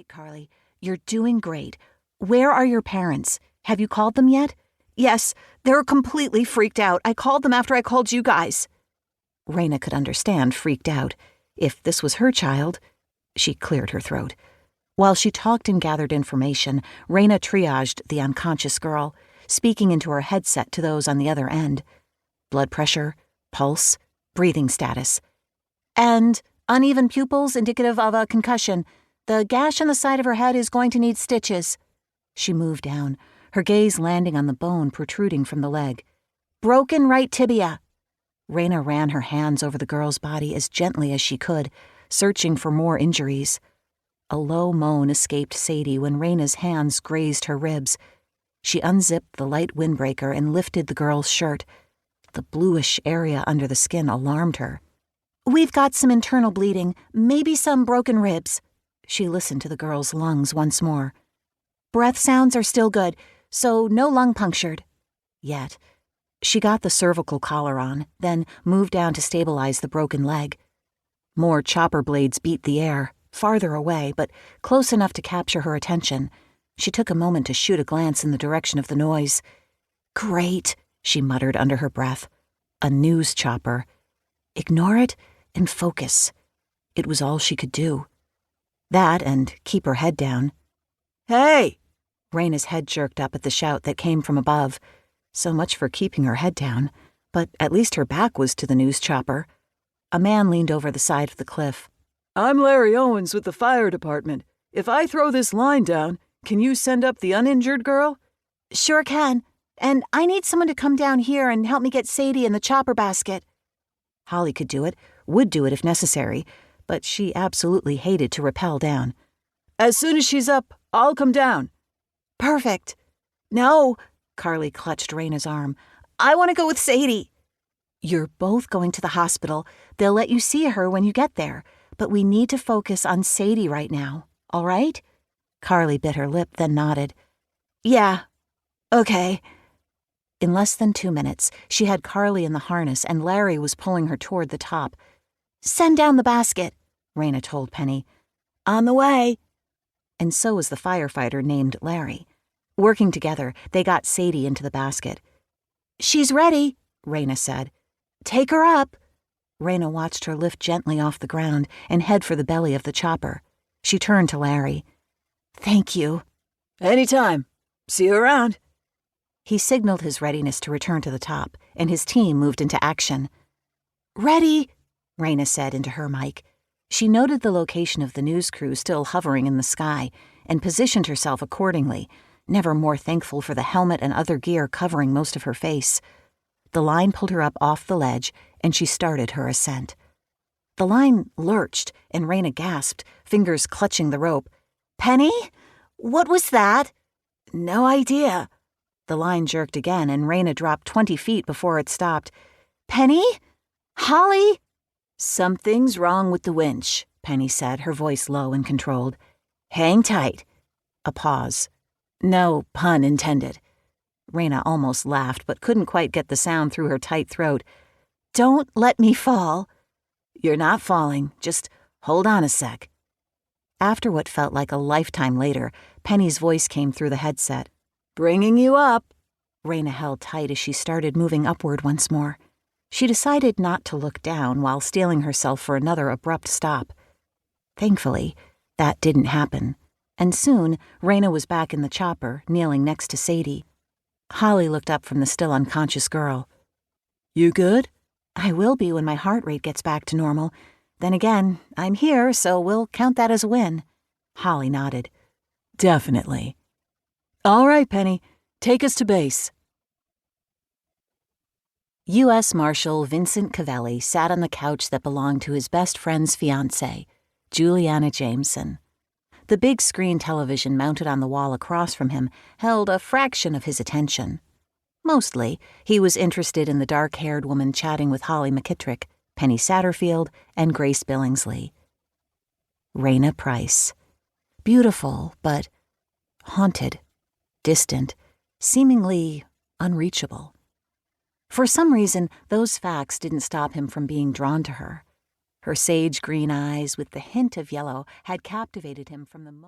right, Carly. You're doing great. Where are your parents? Have you called them yet? Yes, they're completely freaked out. I called them after I called you guys. Raina could understand freaked out. If this was her child, she cleared her throat. While she talked and gathered information, Raina triaged the unconscious girl, speaking into her headset to those on the other end. Blood pressure, pulse, breathing status. And uneven pupils indicative of a concussion. The gash on the side of her head is going to need stitches. She moved down, her gaze landing on the bone protruding from the leg. Broken right tibia. Raina ran her hands over the girl's body as gently as she could, searching for more injuries. A low moan escaped Sadie when Raina's hands grazed her ribs. She unzipped the light windbreaker and lifted the girl's shirt. The bluish area under the skin alarmed her. We've got some internal bleeding, maybe some broken ribs. She listened to the girl's lungs once more. Breath sounds are still good, so no lung punctured. Yet. She got the cervical collar on, then moved down to stabilize the broken leg. More chopper blades beat the air, farther away, but close enough to capture her attention. She took a moment to shoot a glance in the direction of the noise. Great, she muttered under her breath. A news chopper. Ignore it and focus. It was all she could do. That and keep her head down. Hey! Raina's head jerked up at the shout that came from above. So much for keeping her head down, but at least her back was to the news chopper. A man leaned over the side of the cliff. I'm Larry Owens with the fire department. If I throw this line down, can you send up the uninjured girl? Sure can. And I need someone to come down here and help me get Sadie in the chopper basket. Holly could do it, would do it if necessary, but she absolutely hated to rappel down. As soon as she's up, I'll come down. Perfect. No, Carly clutched Raina's arm. I want to go with Sadie. You're both going to the hospital. They'll let you see her when you get there, but we need to focus on Sadie right now, all right? Carly bit her lip, then nodded. Yeah, okay. In less than 2 minutes, she had Carly in the harness and Larry was pulling her toward the top. Send down the basket, Raina told Penny. On the way. And so was the firefighter named Larry. Working together, they got Sadie into the basket. She's ready, Raina said. Take her up. Raina watched her lift gently off the ground and head for the belly of the chopper. She turned to Larry. Thank you. Anytime. See you around. He signaled his readiness to return to the top, and his team moved into action. Ready, Raina said into her mic. She noted the location of the news crew still hovering in the sky and positioned herself accordingly, never more thankful for the helmet and other gear covering most of her face. The line pulled her up off the ledge, and she started her ascent. The line lurched, and Raina gasped, fingers clutching the rope. Penny? What was that? No idea. The line jerked again, and Raina dropped 20 feet before it stopped. Penny? Holly? Something's wrong with the winch, Penny said, her voice low and controlled. Hang tight. A pause. No pun intended. Raina almost laughed, but couldn't quite get the sound through her tight throat. Don't let me fall. You're not falling. Just hold on a sec. After what felt like a lifetime later, Penny's voice came through the headset. Bringing you up. Raina held tight as she started moving upward once more. She decided not to look down while steeling herself for another abrupt stop. Thankfully, that didn't happen, and soon Raina was back in the chopper, kneeling next to Sadie. Holly looked up from the still unconscious girl. You good? I will be when my heart rate gets back to normal. Then again, I'm here, so we'll count that as a win. Holly nodded. Definitely. All right, Penny. Take us to base. US Marshal Vincent Cavelli sat on the couch that belonged to his best friend's fiancée, Juliana Jameson. The big screen television mounted on the wall across from him held a fraction of his attention. Mostly, he was interested in the dark-haired woman chatting with Holly McKittrick, Penny Satterfield, and Grace Billingsley. Raina Price. Beautiful, but haunted, distant, seemingly unreachable. For some reason, those facts didn't stop him from being drawn to her. Her sage green eyes with the hint of yellow had captivated him from the moment.